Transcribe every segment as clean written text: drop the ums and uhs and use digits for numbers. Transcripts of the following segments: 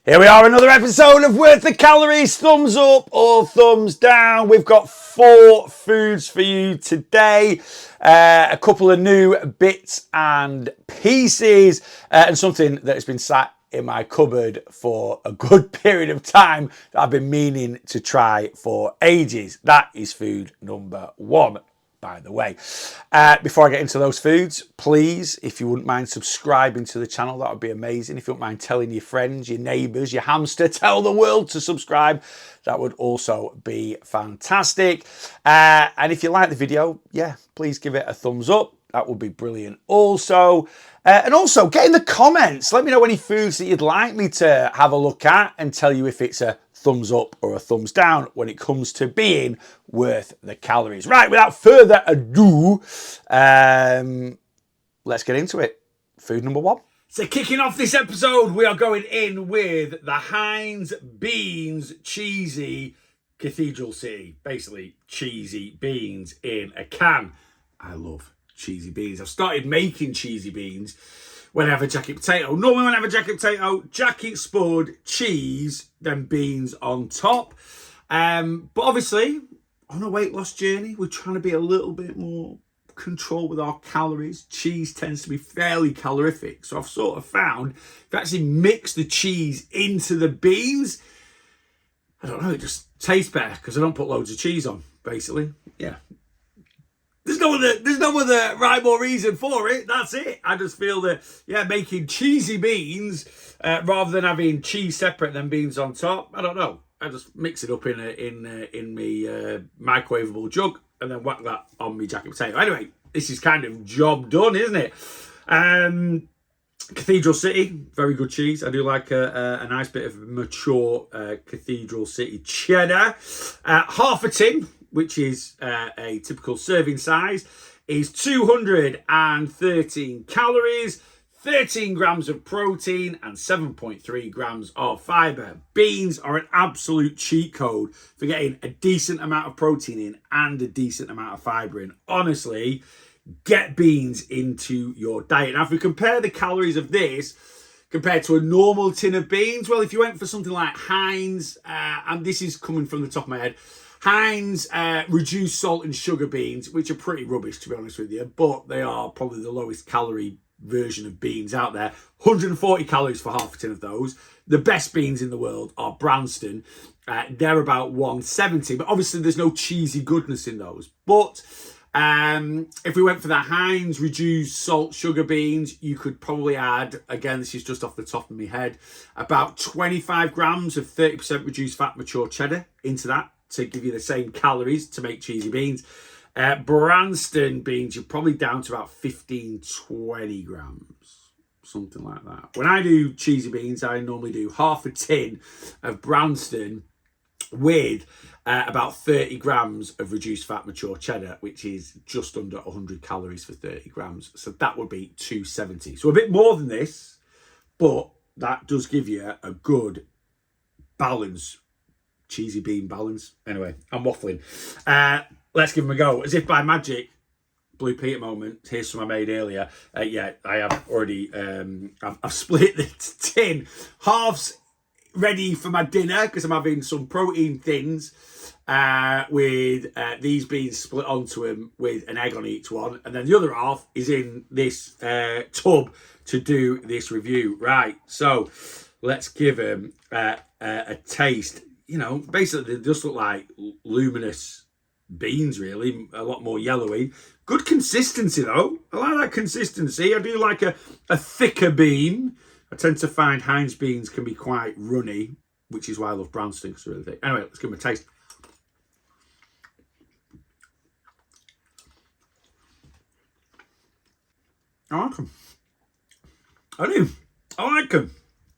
Here we are, another episode of Worth the Calories. Thumbs up or thumbs down. We've got 4 foods for you today. A couple of new bits and pieces, and something that has been sat in my cupboard for a good period of time that I've been meaning to try for ages. That is food number 1. By the way, before I get into those foods, please, if you wouldn't mind subscribing to the channel, that would be amazing. If you wouldn't mind telling your friends, your neighbours, your hamster, tell the world to subscribe. That would also be fantastic. And if you like the video, yeah, please give it a thumbs up. That would be brilliant. Also, and also get in the comments. Let me know any foods that you'd like me to have a look at and tell you if it's a thumbs up or a thumbs down when it comes to being worth the calories. Right, without further ado, let's get into it. Food number 1. So kicking off this episode, we are going in with the Heinz Beanz Cheesy Cathedral City. Basically, cheesy beans in a can. I love cheesy beans. I've started making cheesy beans when I have a jacket potato. Normally when I have a jacket potato, jacket spud, cheese, then beans on top. But obviously, on a weight loss journey, we're trying to be a little bit more control with our calories. Cheese tends to be fairly calorific. So I've sort of found, if you actually mix the cheese into the beans, I don't know, it just tastes better because I don't put loads of cheese on, basically. Yeah. There's no other rhyme or reason for it. That's it. I just feel that, yeah, making cheesy beans rather than having cheese separate than beans on top. I don't know. I just mix it up in my microwavable jug and then whack that on my jacket potato. Anyway, this is kind of job done, isn't it? Cathedral City, very good cheese. I do like a nice bit of mature Cathedral City cheddar. Half a tin, which is a typical serving size, is 213 calories, 13 grams of protein, and 7.3 grams of fibre. Beans are an absolute cheat code for getting a decent amount of protein in and a decent amount of fibre in. Honestly, get beans into your diet. Now, if we compare the calories of this compared to a normal tin of beans, well, if you went for something like Heinz, and this is coming from the top of my head, Heinz reduced salt and sugar beans, which are pretty rubbish, to be honest with you, but they are probably the lowest calorie version of beans out there. 140 calories for half a tin of those. The best beans in the world are Branston. They're about 170, but obviously there's no cheesy goodness in those. But if we went for the Heinz reduced salt sugar beans, you could probably add, again, this is just off the top of my head, about 25 grams of 30% reduced fat mature cheddar into that, to give you the same calories to make cheesy beans. Branston beans, you're probably down to about 15, 20 grams, something like that. When I do cheesy beans, I normally do half a tin of Branston with about 30 grams of reduced fat mature cheddar, which is just under 100 calories for 30 grams. So that would be 270. So a bit more than this, but that does give you a good balance. Cheesy bean balance. Anyway, I'm waffling. Let's give them a go. As if by magic, Blue Peter moment. Here's some I made earlier. Yeah, I have already. I've split the tin halves, ready for my dinner because I'm having some protein thins with these beans split onto them with an egg on each one, and then the other half is in this tub to do this review. Right. So let's give them a taste. You know, basically they just look like luminous beans, really, a lot more yellowy. Good consistency, though. I like that consistency. I do like a thicker bean. I tend to find Heinz beans can be quite runny, which is why I love Branston, because they're really thick. Anyway, let's give them a taste. I like them. I do. I like them.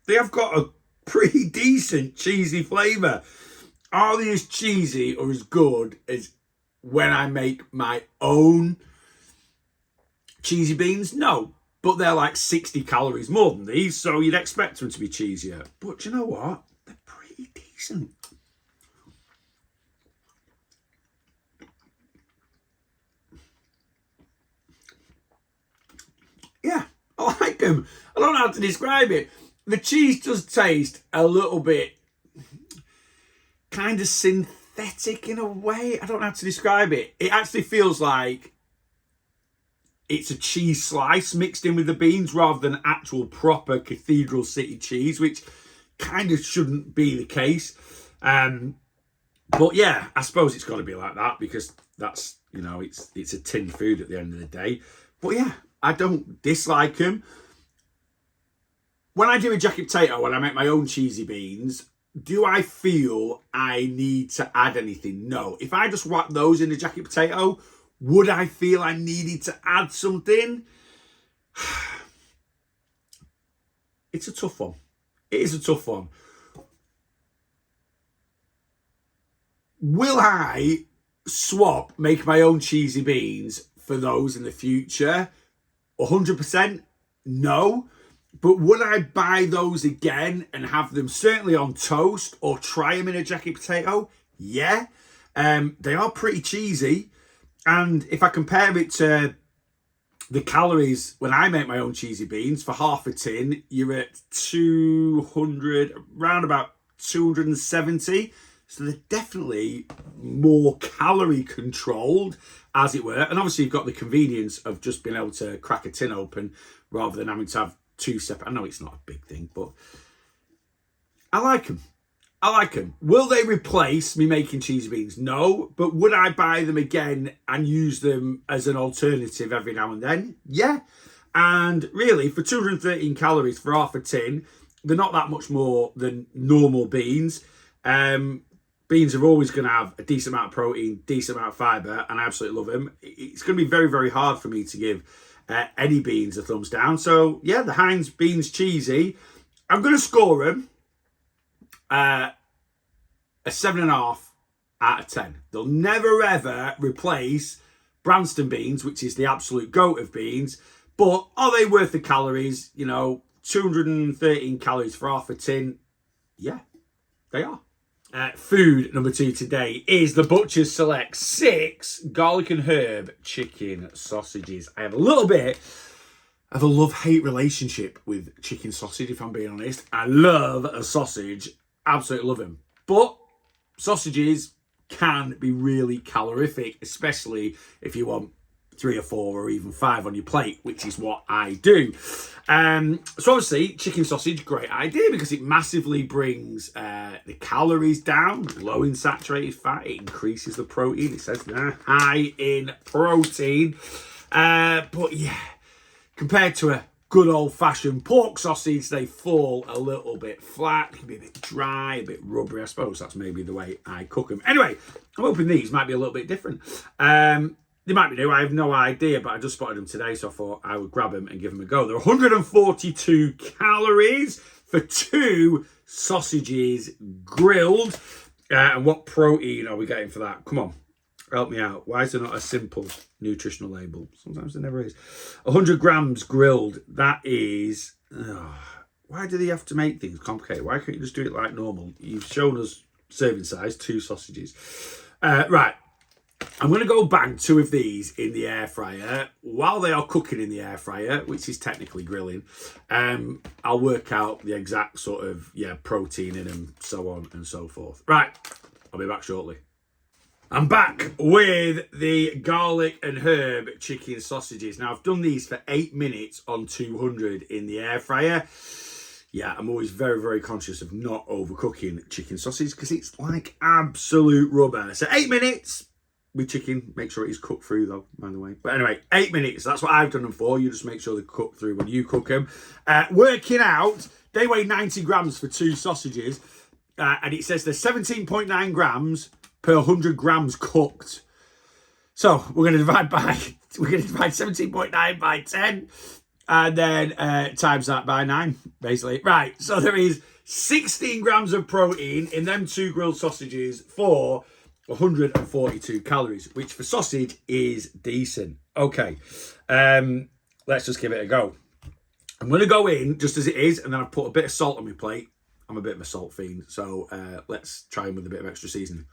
They have got a pretty decent cheesy flavour. Are they as cheesy or as good as when I make my own cheesy beans? No, but they're like 60 calories more than these, so you'd expect them to be cheesier. But you know what? They're pretty decent. Yeah, I like them. I don't know how to describe it. The cheese does taste a little bit kind of synthetic in a way. I don't know how to describe it. It actually feels like it's a cheese slice mixed in with the beans rather than actual proper Cathedral City cheese, which kind of shouldn't be the case. But yeah, I suppose it's got to be like that because that's, you know, it's a tinned food at the end of the day. But yeah, I don't dislike them. When I do a jacket potato, when I make my own cheesy beans, do I feel I need to add anything? No. If I just whack those in a jacket potato, would I feel I needed to add something? It's a tough one. It is a tough one. Will I swap, make my own cheesy beans for those in the future? 100% no. But would I buy those again and have them certainly on toast or try them in a jacket potato? Yeah. They are pretty cheesy. And if I compare it to the calories when I make my own cheesy beans, for half a tin, you're at 200, around about 270. So they're definitely more calorie controlled, as it were. And obviously you've got the convenience of just being able to crack a tin open rather than having to have two separate. I know it's not a big thing, but I like them. I like them. Will they replace me making cheesy beans? No. But would I buy them again and use them as an alternative every now and then? Yeah. And really, for 213 calories for half a tin, they're not that much more than normal beans. Beans are always going to have a decent amount of protein, decent amount of fibre, and I absolutely love them. It's going to be very, very hard for me to give any beans a thumbs down. So, yeah, the Heinz Beans Cheesy, I'm going to score them a 7.5 out of 10. They'll never ever replace Branston beans, which is the absolute goat of beans. But are they worth the calories? You know, 213 calories for half a tin. Yeah, they are. Food number 2 today is the Butcher's Select 6 garlic and herb chicken sausages. I have a little bit of a love-hate relationship with chicken sausage, if I'm being honest. I love a sausage. Absolutely love them. But sausages can be really calorific, especially if you want 3 or 4 or even 5 on your plate, which is what I do. So obviously, chicken sausage, great idea because it massively brings the calories down, low in saturated fat, it increases the protein. It says they're high in protein. But yeah, compared to a good old-fashioned pork sausage, they fall a little bit flat. They can be a bit dry, a bit rubbery. I suppose that's maybe the way I cook them. Anyway, I'm hoping these might be a little bit different. They might be new, I have no idea, but I just spotted them today, so I thought I would grab them and give them a go. They're 142 calories for 2 sausages grilled. And what protein are we getting for that? Come on, help me out. Why is there not a simple nutritional label? Sometimes there never is. 100 grams grilled. That is... why do they have to make things complicated? Why can't you just do it like normal? You've shown us serving size, 2 sausages. Right. I'm going to go bang 2 of these in the air fryer. While they are cooking in the air fryer, which is technically grilling, I'll work out the exact sort of, protein in them, so on and so forth. Right, I'll be back shortly. I'm back with the garlic and herb chicken sausages. Now, I've done these for 8 minutes on 200 in the air fryer. Yeah, I'm always very, very conscious of not overcooking chicken sausage because it's like absolute rubber. So 8 minutes with chicken. Make sure it is cooked through though, by the way. But anyway, 8 minutes. That's what I've done them for. You just make sure they're cooked through when you cook them. Working out, they weigh 90 grams for 2 sausages. And it says they're 17.9 grams per 100 grams cooked. So we're going to divide 17.9 by 10 and then times that by 9, basically. Right, so there is 16 grams of protein in them 2 grilled sausages for 142 calories, which for sausage is decent. Okay, let's just give it a go. I'm going to go in just as it is, and then I've put a bit of salt on my plate. I'm a bit of a salt fiend, so let's try them with a bit of extra seasoning.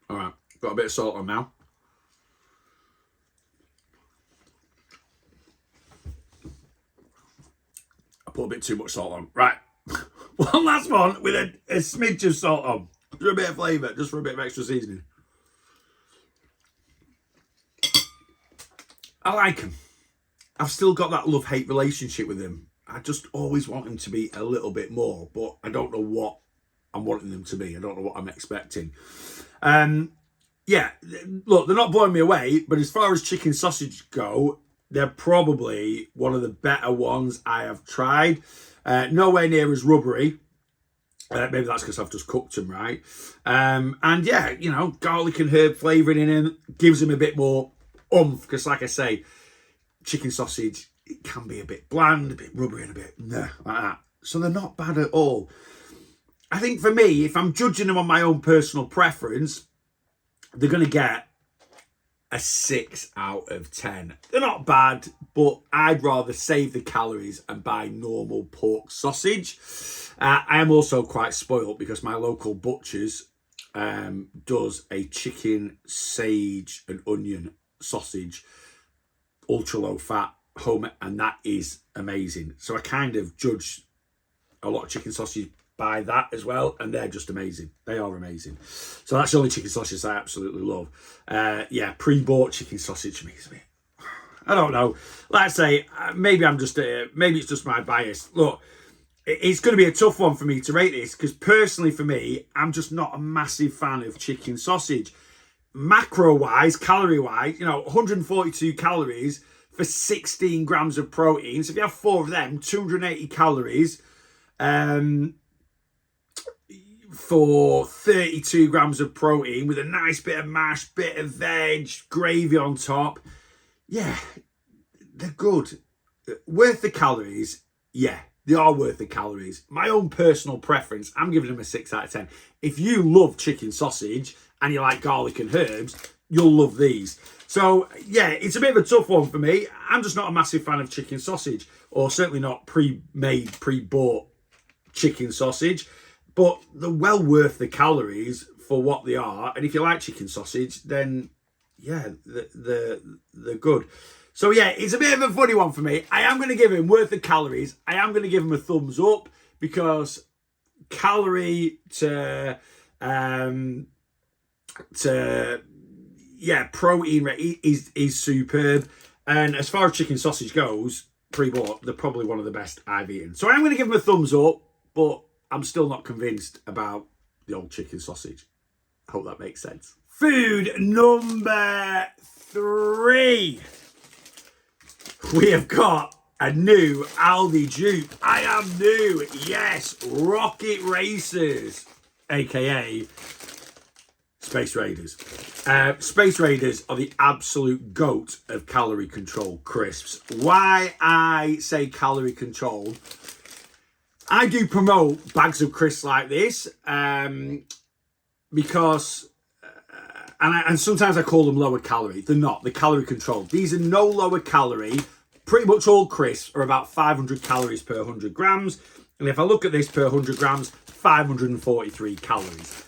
All right, got a bit of salt on now. put a bit too much salt on. Right. One last one with a smidge of salt on. Just a bit of flavour, just for a bit of extra seasoning. I like him. I've still got that love-hate relationship with him. I just always want him to be a little bit more, but I don't know what I'm wanting them to be. I don't know what I'm expecting. Yeah, look, they're not blowing me away, but as far as chicken sausage go, they're probably one of the better ones I have tried. Nowhere near as rubbery. Maybe that's because I've just cooked them right. And yeah, you know, garlic and herb flavouring in him gives him a bit more oomph. Because like I say, chicken sausage, it can be a bit bland, a bit rubbery and a bit like that. So they're not bad at all. I think for me, if I'm judging them on my own personal preference, they're going to get a 6 out of 10. They're not bad, but I'd rather save the calories and buy normal pork sausage. I am also quite spoiled because my local butcher's does a chicken, sage and onion sausage, ultra low fat, home, and that is amazing. So I kind of judge a lot of chicken sausage by that as well, and they're just amazing. They are amazing. So that's the only chicken sausage I absolutely love. Yeah, pre-bought chicken sausage for me is a bit, I don't know. Like I say, maybe I'm just maybe it's just my bias. Look, it's going to be a tough one for me to rate this because personally for me, I'm just not a massive fan of chicken sausage. Macro wise, calorie wise, you know, 142 calories for 16 grams of protein. So if you have 4 of them, 280 calories. For 32 grams of protein with a nice bit of mash, bit of veg, gravy on top. Yeah, they're good. Worth the calories? Yeah, they are worth the calories. My own personal preference, I'm giving them a 6 out of 10. If you love chicken sausage and you like garlic and herbs, you'll love these. So, yeah, it's a bit of a tough one for me. I'm just not a massive fan of chicken sausage, or certainly not pre-made, pre-bought chicken sausage. But they're well worth the calories for what they are. And if you like chicken sausage, then, yeah, they're good. So, yeah, it's a bit of a funny one for me. I am going to give him worth the calories. I am going to give him a thumbs up because calorie to protein rate is superb. And as far as chicken sausage goes, pre-bought, they're probably one of the best I've eaten. So I'm going to give them a thumbs up, but I'm still not convinced about the old chicken sausage. I hope that makes sense. Food number 3. We have got a new Aldi dupe. I am new. Yes, Rocket Racers, aka Space Raiders. Space Raiders are the absolute goat of calorie control crisps. Why I say calorie control, I do promote bags of crisps like this because, and sometimes I call them lower calorie. They're not. They're calorie controlled. These are no lower calorie. Pretty much all crisps are about 500 calories per 100 grams. And if I look at this per 100 grams, 543 calories.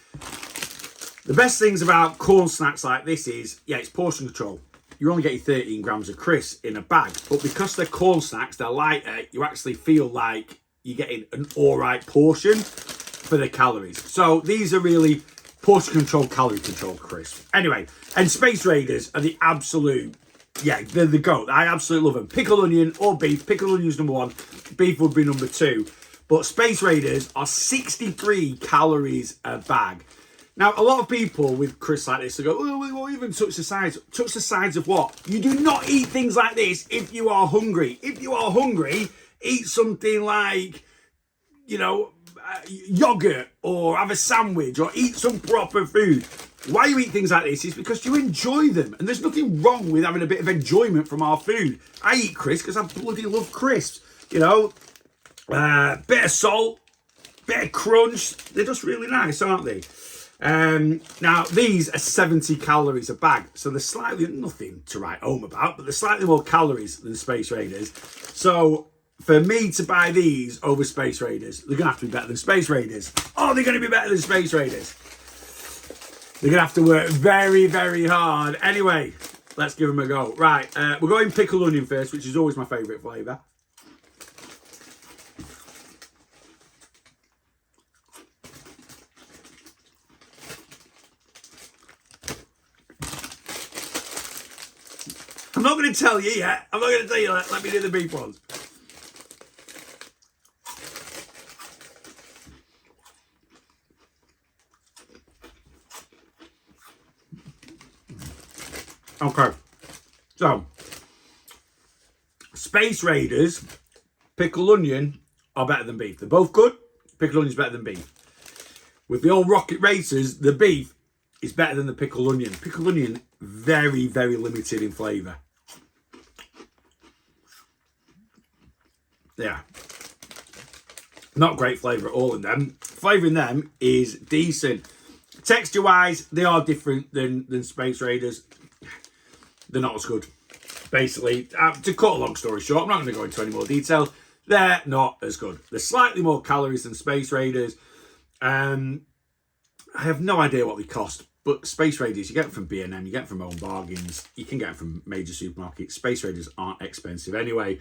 The best things about corn snacks like this is, yeah, it's portion control. You're only getting 13 grams of crisps in a bag. But because they're corn snacks, they're lighter, you actually feel like you're getting an all right portion for the calories. So these are really portion control, calorie control crisps. Anyway, and Space Raiders are the absolute, yeah, they're the goat. I absolutely love them. Pickled onion or beef. Pickled onion's number 1. Beef would be number 2. But Space Raiders are 63 calories a bag. Now, a lot of people with crisps like this, they go, oh, we won't even touch the sides. Touch the sides of what? You do not eat things like this if you are hungry. If you are hungry, eat something like, you know, yogurt, or have a sandwich, or eat some proper food. Why you eat things like this is because you enjoy them. And there's nothing wrong with having a bit of enjoyment from our food. I eat crisps because I bloody love crisps. You know, bit of salt, bit of crunch. They're just really nice, aren't they? Now, these are 70 calories a bag. So they're slightly, nothing to write home about, but they're slightly more calories than Space Raiders. So for me to buy these over Space Raiders, they're going to have to be better than Space Raiders. Oh, they're going to be better than Space Raiders. They're going to have to work very, very hard. Anyway, let's give them a go. Right, we're going pickled onion first, which is always my favourite flavour. not going to tell you yet. I'm not going to tell you that. Let me do the beef ones. Okay. So, Space Raiders, pickled onion are better than beef. They're both good. Pickled onion's better than beef. With the old Rocket Racers, the beef is better than the pickled onion. Pickled onion, very, very limited in flavour. Yeah. Not great flavour at all in them. Flavour in them is decent. Texture-wise, they are different than Space Raiders. They're not as good. Basically, to cut a long story short, I'm not going to go into any more detail. They're not as good. They're slightly more calories than Space Raiders. I have no idea what they cost, but Space Raiders, you get them from B&M, you get them from Home Bargains, you can get them from major supermarkets. Space Raiders aren't expensive anyway.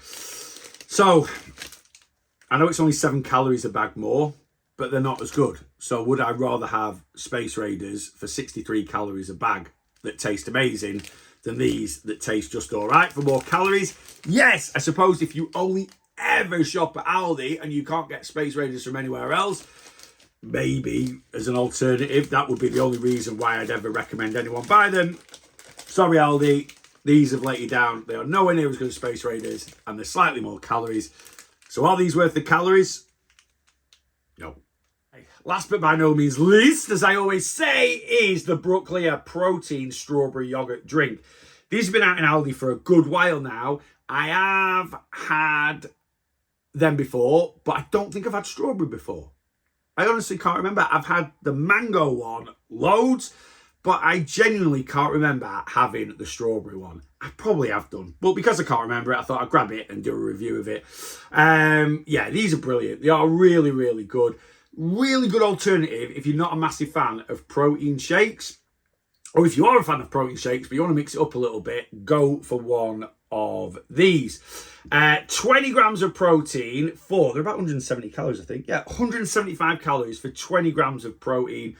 So, I know it's only 7 calories a bag more, but they're not as good. So would I rather have Space Raiders for 63 calories a bag that taste amazing than these that taste just all right for more calories? Yes, I suppose if you only ever shop at Aldi and you can't get Space Raiders from anywhere else, maybe as an alternative, that would be the only reason why I'd ever recommend anyone buy them. Sorry, Aldi, these have let you down. They are nowhere near as good as Space Raiders, and they're slightly more calories. So are these worth the calories? No. Last but by no means least, as I always say, is the Brooklea Protein Strawberry Yoghurt Drink. These have been out in Aldi for a good while now. I have had them before, but I don't think I've had strawberry before. I honestly can't remember. I've had the mango one loads, but I genuinely can't remember having the strawberry one. I probably have done, but because I can't remember it, I thought I'd grab it and do a review of it. Yeah, these are brilliant. They are really, really good. Really good alternative if you're not a massive fan of protein shakes, or if you are a fan of protein shakes but you want to mix it up a little bit, go for one of these. 20 grams of protein for, they're about 170 calories, I think. Yeah, 175 calories for 20 grams of protein.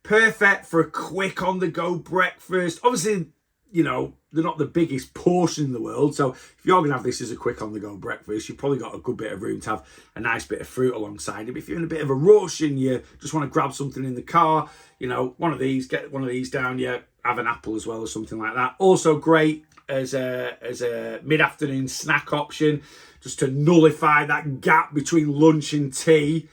Perfect for a quick on-the-go breakfast. Obviously, you know, they're not the biggest portion in the world, so if you're going to have this as a quick on-the-go breakfast, you've probably got a good bit of room to have a nice bit of fruit alongside it. But if you're in a bit of a rush and you just want to grab something in the car, you know, one of these, get one of these down, yeah, have an apple as well or something like that. Also great as a mid-afternoon snack option, just to nullify that gap between lunch and tea.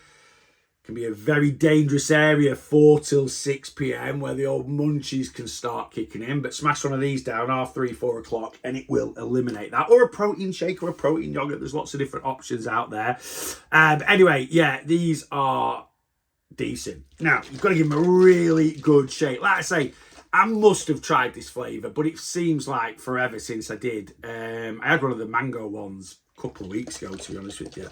Can be a very dangerous area, 4 till 6 p.m, where the old munchies can start kicking in. But smash one of these down, 3:30, 4 o'clock, and it will eliminate that. Or a protein shake or a protein yogurt. There's lots of different options out there. Anyway, yeah, these are decent. Now, you've got to give them a really good shake. Like I say, I must have tried this flavour, but it seems like forever since I did. I had one of the mango ones couple of weeks ago, to be honest with you.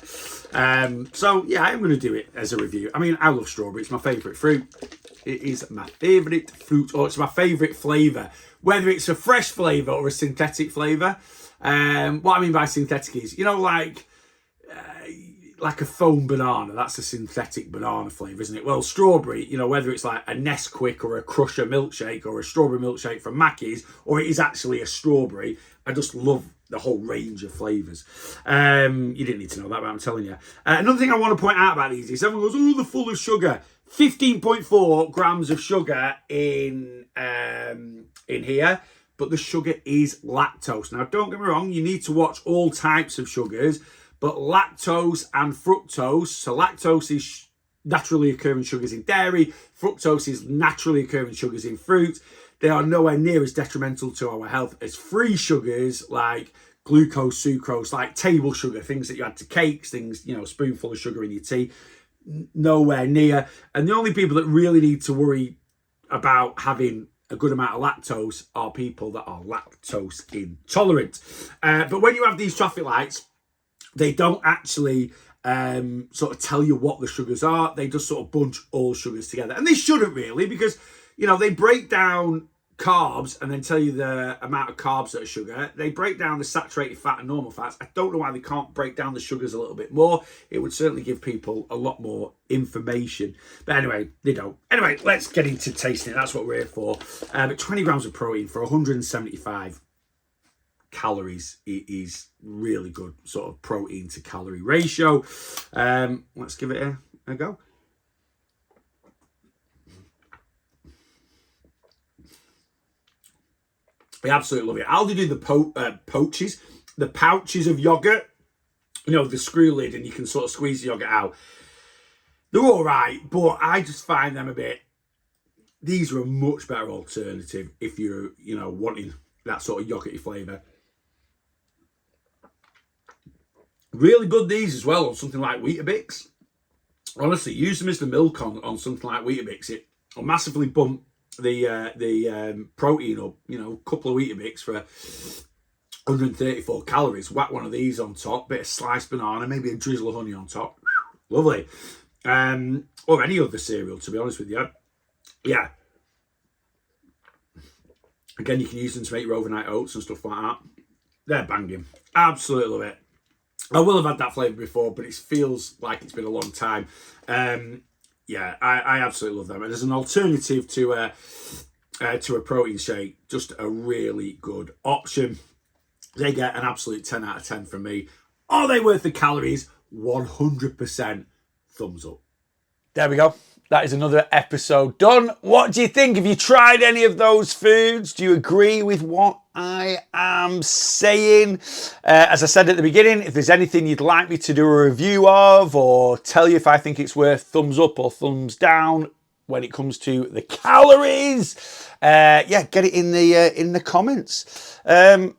So yeah, I'm going to do it as a review. I mean, I love strawberry. It's my favourite fruit. It is my favourite fruit, or it's my favourite flavour, whether it's a fresh flavour or a synthetic flavour. What I mean by synthetic is, you know, like a foam banana. That's a synthetic banana flavour, isn't it? Well, strawberry, you know, whether it's like a Nesquik or a Crusher milkshake or a strawberry milkshake from Mackey's, or it is actually a strawberry, I just love the whole range of flavours. You didn't need to know that, but I'm telling you. Another thing I want to point out about these is everyone goes, oh, they're full of sugar. 15.4 grams of sugar in here, but the sugar is lactose. Now, don't get me wrong, you need to watch all types of sugars, but lactose and fructose, so lactose is naturally occurring sugars in dairy, fructose is naturally occurring sugars in fruit. They are nowhere near as detrimental to our health as free sugars like glucose, sucrose, like table sugar, things that you add to cakes, things, you know, spoonful of sugar in your tea, nowhere near. And the only people that really need to worry about having a good amount of lactose are people that are lactose intolerant. But when you have these traffic lights, they don't actually sort of tell you what the sugars are. They just sort of bunch all sugars together. And they shouldn't really, because, you know, they break down carbs and then tell you the amount of carbs that are sugar. They break down the saturated fat and normal fats. I don't know why they can't break down the sugars a little bit more. It would certainly give people a lot more information. But anyway, they don't. Anyway, let's get into tasting it. That's what we're here for. But 20 grams of protein for 175 calories. It is really good sort of protein to calorie ratio. Let's give it a go. I absolutely love it. ALDI do the pouches of yogurt. You know, the screw lid, and you can sort of squeeze the yogurt out. They're all right, but I just find them a bit... These are a much better alternative if you're, you know, wanting that sort of yogurty flavour. Really good these as well on something like Weetabix. Honestly, use them as the milk on something like Weetabix. It will massively bump the protein up. You know, a couple of Weetabix for 134 calories. Whack one of these on top, bit of sliced banana, maybe a drizzle of honey on top. Lovely. Or any other cereal, to be honest with you. Yeah. Again, you can use them to make your overnight oats and stuff like that. They're banging. Absolutely love it. I will have had that flavour before, but it feels like it's been a long time. Yeah, I absolutely love them. And as an alternative to a protein shake, just a really good option. They get an absolute 10 out of 10 from me. Are they worth the calories? 100% thumbs up. There we go. That is another episode done. What do you think? Have you tried any of those foods? Do you agree with what I am saying? As I said at the beginning, if there's anything you'd like me to do a review of, or tell you if I think it's worth thumbs up or thumbs down when it comes to the calories, yeah, get it in the comments. And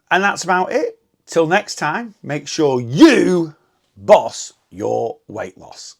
that's about it. Till next time, make sure you boss your weight loss.